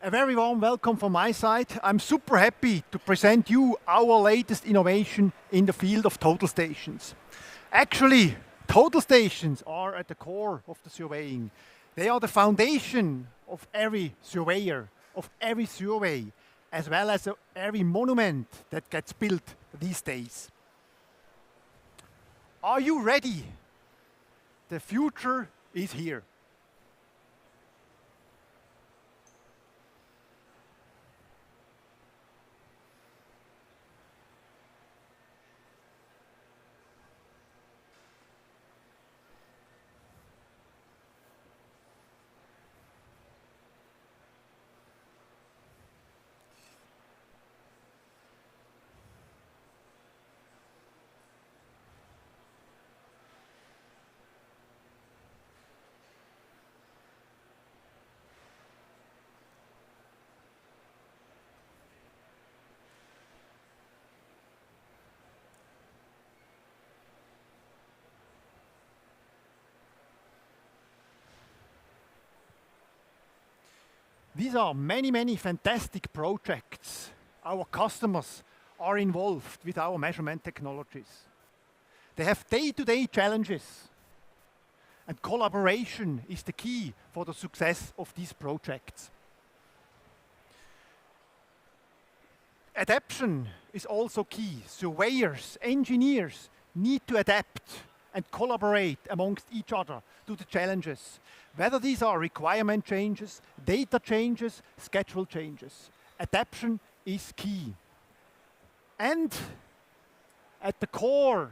A very warm welcome from my side. I'm super happy to present you our latest innovation in the field of total stations. Actually, total stations are at the core of the surveying. They are the foundation of every surveyor, of every survey, as well as every monument that gets built these days. Are you ready? The future is here. These are many fantastic projects. Our customers are involved with our measurement technologies. They have day-to-day challenges, and collaboration is the key for the success of these projects. Adaptation is also key. Surveyors, engineers need to adapt and collaborate amongst each other to the challenges, whether these are requirement changes, data changes, schedule changes. Adaptation is key. And at the core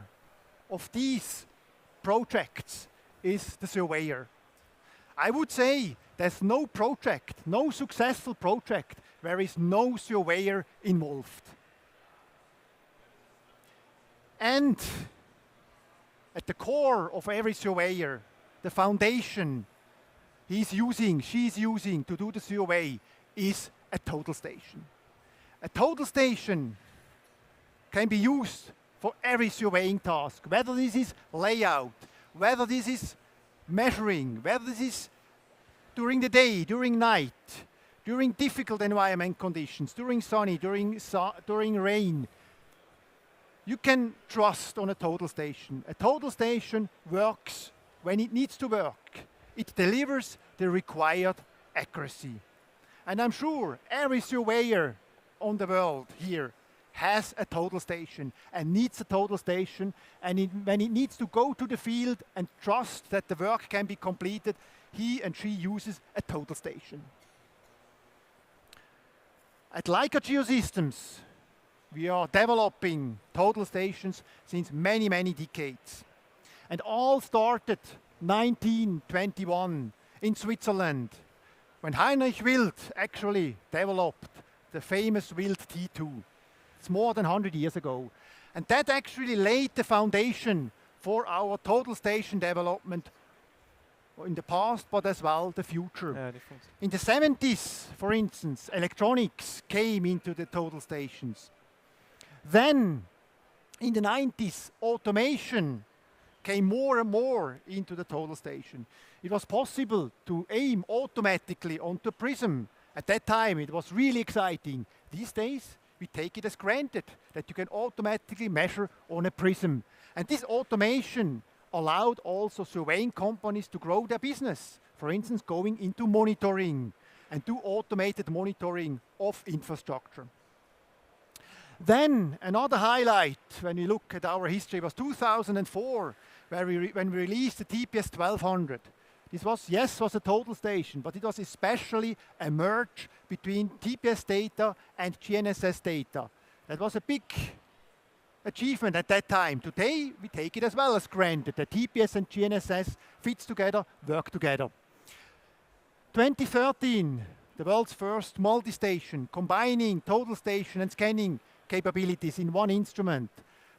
of these projects is the surveyor. I would say there's no project, no successful project, where is no surveyor involved. And at the core of every surveyor, the foundation she's using to do the survey is a total station. A total station can be used for every surveying task, whether this is layout, whether this is measuring, whether this is during the day, during night, during difficult environment conditions, during sunny, during rain. You can trust on a total station. A total station works when it needs to work. It delivers the required accuracy. And I'm sure every surveyor on the world here has a total station and needs a total station. And when it needs to go to the field and trust that the work can be completed, he and she uses a total station. At Leica Geosystems, we are developing total stations since many decades. And all started 1921 in Switzerland, when Heinrich Wild actually developed the famous Wild T2. It's more than 100 years ago. And that actually laid the foundation for our total station development in the past, but as well the future. In the 70s, for instance, electronics came into the total stations. Then, in the 90s, automation came more and more into the total station. It was possible to aim automatically onto prism. At that time, it was really exciting. These days, we take it as granted that you can automatically measure on a prism. And this automation allowed also surveying companies to grow their business. For instance, going into monitoring and do automated monitoring of infrastructure. Then another highlight when we look at our history was 2004, when we released the TPS 1200. This was a total station, but it was especially a merge between TPS data and GNSS data. That was a big achievement at that time. Today, we take it as well as granted that TPS and GNSS fits together, work together. 2013, the world's first multi-station, combining total station and scanning capabilities in one instrument,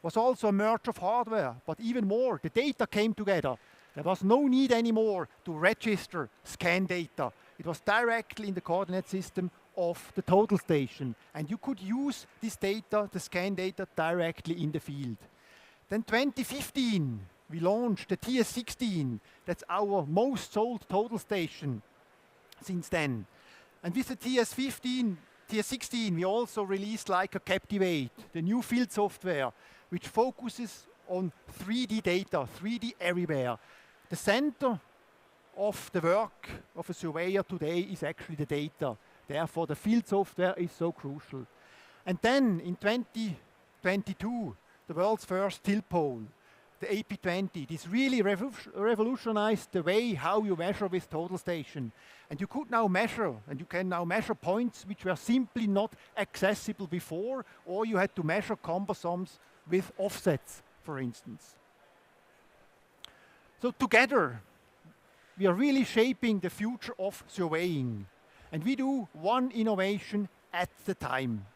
was also a merge of hardware, but even more, the data came together. There was no need anymore to register scan data. It was directly in the coordinate system of the total station, and you could use this data, the scan data, directly in the field. Then 2015, we launched the TS16. That's our most sold total station since then. And with the TS15, TS16, we also released Leica Captivate, the new field software, which focuses on 3D data, 3D everywhere. The center of the work of a surveyor today is actually the data. Therefore, the field software is so crucial. And then in 2022, the world's first tilt pole, the AP20, this really revolutionized the way how you measure with total station. And you could now measure, and you can now measure points which were simply not accessible before, or you had to measure cumbersomes with offsets, for instance. So together, we are really shaping the future of surveying. And we do one innovation at a time.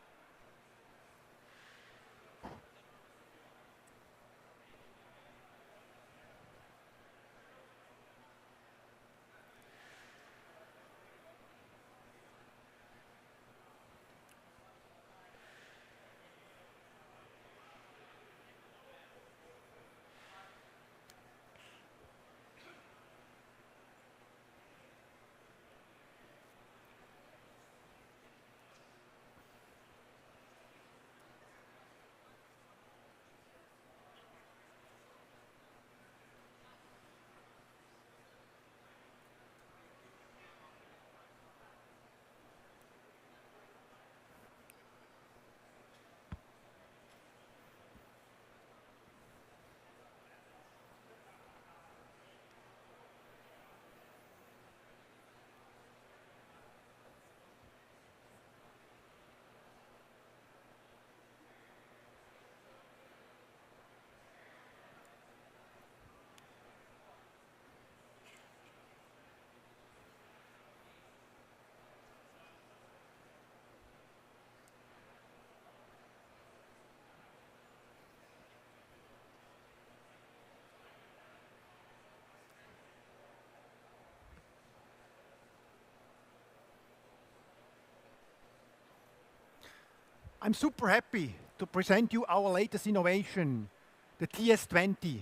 I'm super happy to present you our latest innovation, the TS20.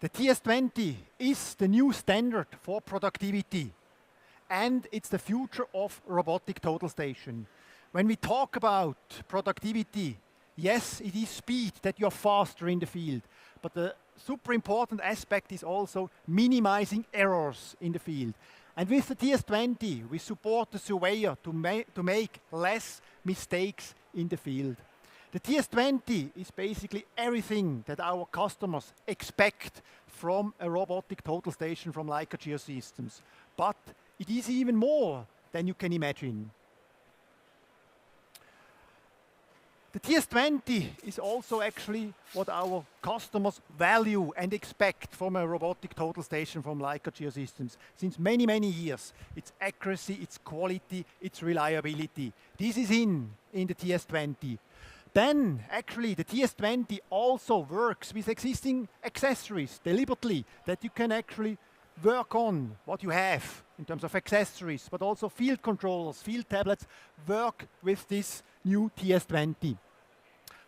The TS20 is the new standard for productivity, and it's the future of robotic total station. When we talk about productivity, yes, it is speed, that you're faster in the field, but the super important aspect is also minimizing errors in the field. And with the TS20, we support the surveyor to make less mistakes in the field. The TS20 is basically everything that our customers expect from a robotic total station from Leica Geosystems. But it is even more than you can imagine. The TS20 is also actually what our customers value and expect from a robotic total station from Leica Geosystems since many, many years. Its accuracy, its quality, its reliability. This is in the TS20. Then, actually, the TS20 also works with existing accessories deliberately, that you can actually work on what you have in terms of accessories, but also field controllers, field tablets, work with this new TS20.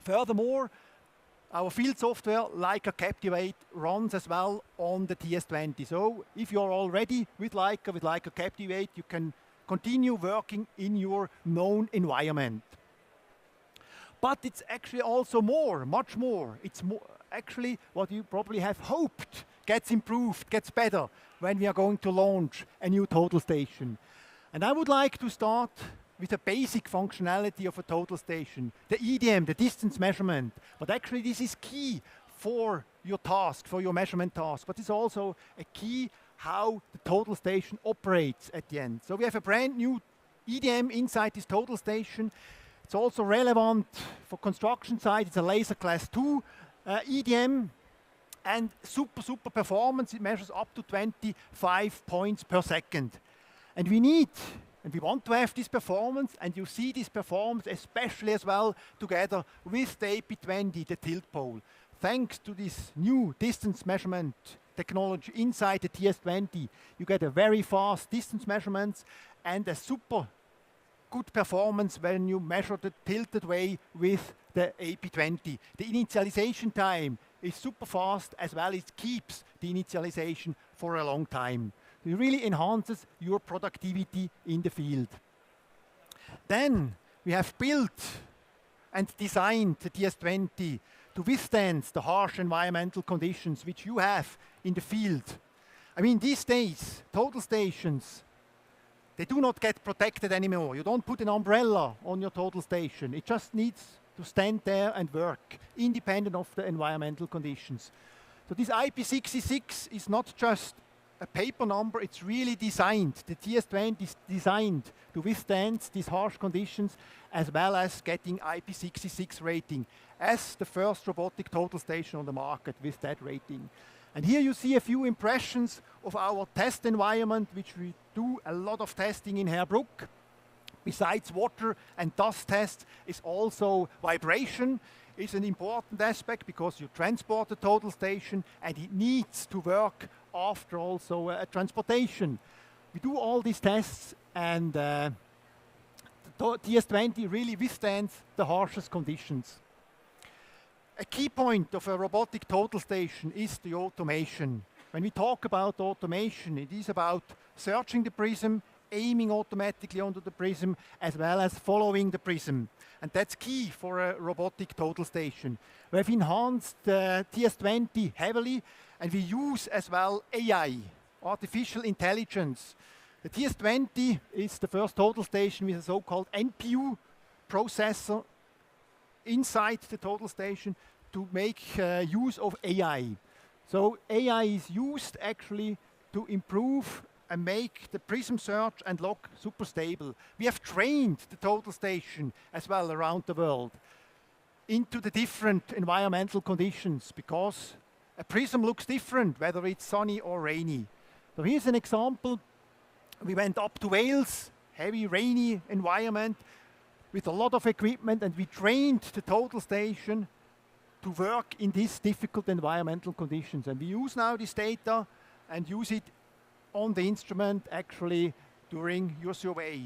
Furthermore, our field software, Leica Captivate, runs as well on the TS20. So if you're already with Leica Captivate, you can continue working in your known environment. But it's actually also more, much more. It's more, actually what you probably have hoped gets improved, gets better when we are going to launch a new total station. And I would like to start with a basic functionality of a total station, the EDM, the distance measurement. But actually this is key for your task, for your measurement task, but it's also a key how the total station operates at the end. So we have a brand new EDM inside this total station. It's also relevant for construction side. It's a laser class 2 EDM and super performance. It measures up to 25 points per second. And we need, and we want to have this performance, and you see this performance especially as well together with the AP20, the tilt pole. Thanks to this new distance measurement technology inside the TS20, you get a very fast distance measurements and a super good performance when you measure the tilted way with the AP20. The initialization time is super fast, as well as it keeps the initialization for a long time. It really enhances your productivity in the field. Then we have built and designed the TS20 to withstand the harsh environmental conditions which you have in the field. I mean, these days, total stations, they do not get protected anymore. You don't put an umbrella on your total station. It just needs to stand there and work, independent of the environmental conditions. So this IP66 is not just a paper number, it's really designed. The TS20 is designed to withstand these harsh conditions, as well as getting IP66 rating as the first robotic total station on the market with that rating. And here you see a few impressions of our test environment, which we do a lot of testing in Herbruck. Besides water and dust tests, is also vibration is an important aspect, because you transport the total station and it needs to work after also transportation. We do all these tests, and the TS20 really withstands the harshest conditions. A key point of a robotic total station is the automation. When we talk about automation, it is about searching the prism, aiming automatically onto the prism, as well as following the prism. And that's key for a robotic total station. We have enhanced the TS20 heavily, and we use as well AI, artificial intelligence. The TS20 is the first total station with a so-called NPU processor inside the total station to make use of AI. So AI is used actually to improve and make the prism search and log super stable. We have trained the total station as well around the world into the different environmental conditions, because a prism looks different whether it's sunny or rainy. So here's an example. We went up to Wales, heavy rainy environment with a lot of equipment, and we trained the total station to work in these difficult environmental conditions. And we use now this data and use it on the instrument actually during your survey.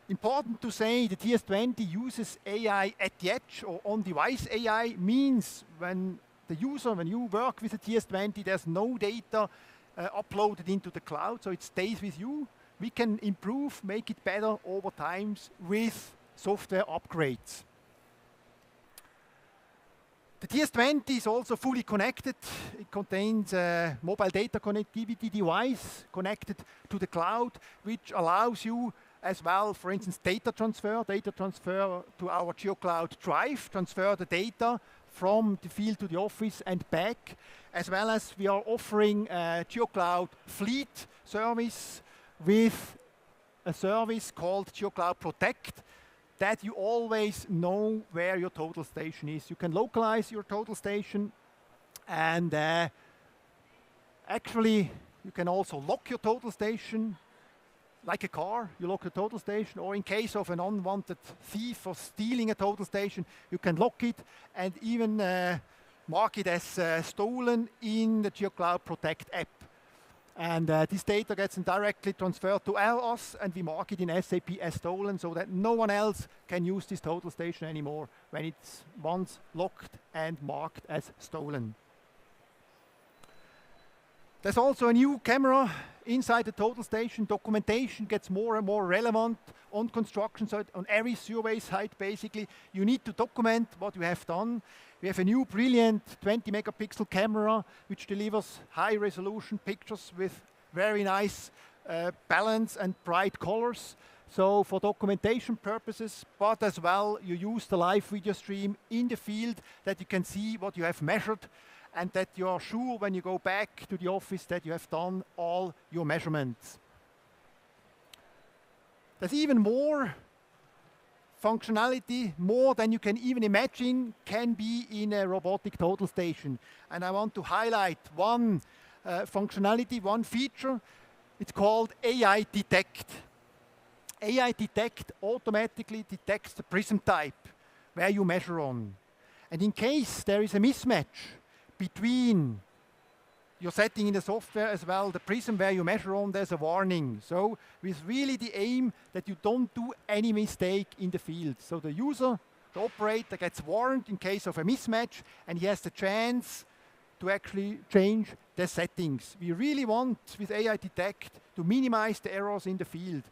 Important to say, the TS20 uses AI at the edge, or on-device AI, means when you work with the TS20, there's no data uploaded into the cloud, so it stays with you. We can improve, make it better over time with software upgrades. The TS20 is also fully connected. It contains a mobile data connectivity device connected to the cloud, which allows you as well, for instance, data transfer to our GeoCloud drive, transfer the data from the field to the office and back, as well as we are offering a GeoCloud fleet service with a service called GeoCloud Protect, that you always know where your total station is. You can localize your total station, and actually you can also lock your total station like a car. You lock your total station, or in case of an unwanted thief or stealing a total station, you can lock it and even mark it as stolen in the GeoCloud Protect app. And this data gets directly transferred to us, and we mark it in SAP as stolen, so that no one else can use this total station anymore when it's once locked and marked as stolen. There's also a new camera inside the total station. Documentation gets more and more relevant on construction site, on every survey site basically. You need to document what you have done. We have a new brilliant 20 megapixel camera which delivers high resolution pictures with very nice balance and bright colors. So for documentation purposes, but as well you use the live video stream in the field, that you can see what you have measured, and that you are sure when you go back to the office that you have done all your measurements. There's even more functionality, more than you can even imagine, can be in a robotic total station. And I want to highlight one functionality, one feature. It's called AI Detect. AI Detect automatically detects the prism type where you measure on. And in case there is a mismatch between your setting in the software as well, the prism where you measure on, there's a warning. So with really the aim that you don't do any mistake in the field. So the user, the operator, gets warned in case of a mismatch, and he has the chance to actually change the settings. We really want, with AI Detect, to minimize the errors in the field.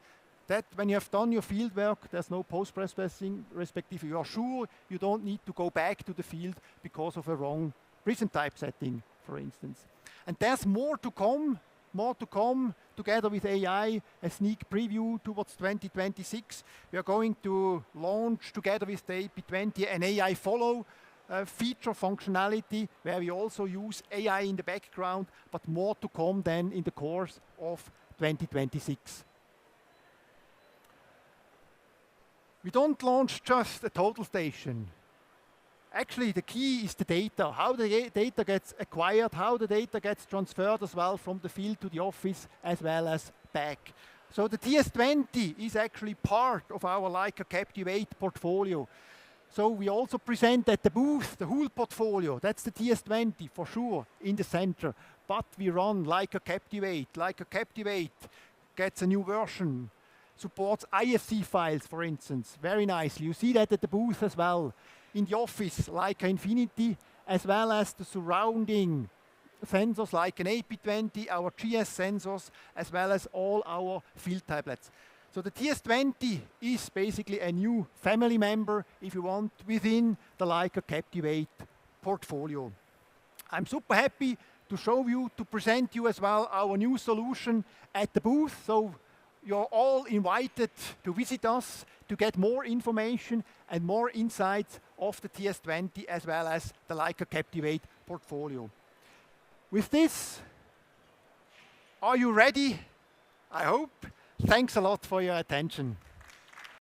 that when you have done your field work, there's no post-processing, respectively. You are sure you don't need to go back to the field because of a wrong prism type setting, for instance. And there's more to come together with AI, a sneak preview towards 2026. We are going to launch together with the AP20 an AI follow feature functionality where we also use AI in the background, but more to come then in the course of 2026. We don't launch just a total station. Actually, the key is the data, how the data gets acquired, how the data gets transferred as well from the field to the office as well as back. So the TS20 is actually part of our Leica Captivate portfolio. So we also present at the booth the whole portfolio. That's the TS20 for sure in the center. But we run Leica Captivate. Leica Captivate gets a new version, supports IFC files, for instance, very nicely. You see that at the booth as well. In the office, Leica Infinity, as well as the surrounding sensors like an AP20, our GS sensors, as well as all our field tablets. So the TS20 is basically a new family member, if you want, within the Leica Captivate portfolio. I'm super happy to show you, to present you as well our new solution at the booth. So you're all invited to visit us to get more information and more insights of the TS20 as well as the Leica Captivate portfolio. With this, are you ready? I hope. Thanks a lot for your attention.